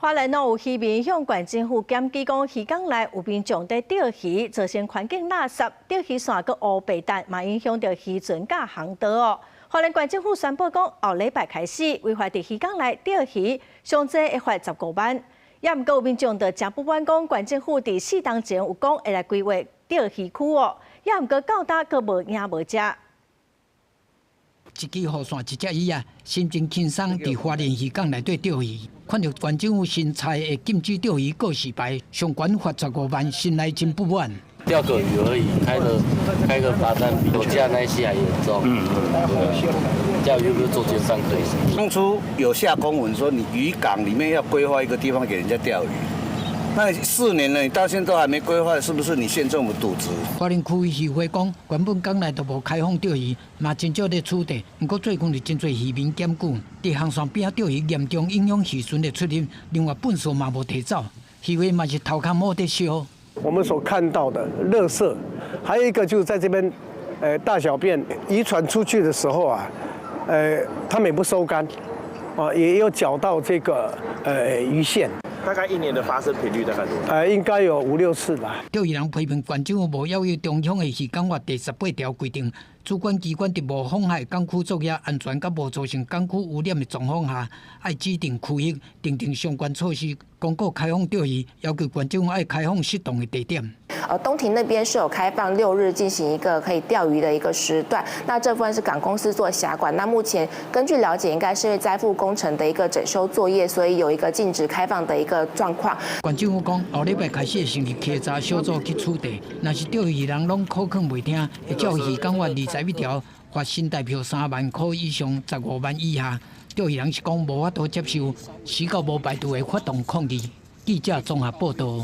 花莲有渔民向县政府检举讲，鱼港内有民众在钓鱼，造成环境垃圾，钓鱼线佮乌白蛋，嘛影响到渔船甲航道哦。花莲县政府宣布讲，后礼拜开始，违法伫鱼港内钓鱼，上济会罚15万。也毋过有民众就真不满讲，县政府伫4天前有讲会来规划钓鱼区哦，也毋过到达佮无影无食。一支雨伞，一只鱼啊，心情轻松，伫花莲渔港内底钓鱼。看到县政府新菜的禁止钓鱼告示牌，上悬罚15万，心内真不满。钓个鱼而已，开个罚单比我家那些还严重。钓鱼又不是做奸商对手。当初有下公文说，你渔港里面要规划一个地方给人家钓鱼。那4年了，你到现在都还没规划，是不是你县政府渎职？花莲区渔会讲，原本港内都无开放钓鱼，嘛真少在处理。不过最近就真侪渔民检举，伫航线边钓鱼严重影响渔船的出入，另外粪扫嘛无提走，渔会嘛是头壳摸在烧。我们所看到的垃圾，还有一个就是在这边，大小便渔船出去的时候啊，他们也不收干，啊，也有搅到这个鱼线。大概1年的发生频率大概多少？应该有5、6次吧。钓鱼人批评县政府无要求中央的渔港法第18条规定，主管机关伫无妨害港区作业安全甲无造成港区污染的状况下，爱指定区域，订定相关措施，公告开放钓鱼，要求县政府爱开放适当的地点。东堤那边是有开放6日进行一个可以钓鱼的一个时段，那这部分是港公司做辖管。那目前根据了解，应该是因为载富工程的一个整修作业，所以有一个禁止开放的一个状况。县政府讲，后礼拜开始成立稽查小组去处理，若是钓鱼人拢口劝袂听，会照渔港法21条罚新台币3万块以上15万以下。钓鱼人是讲无法度接受，死到无排除会发动抗议。记者综合报道。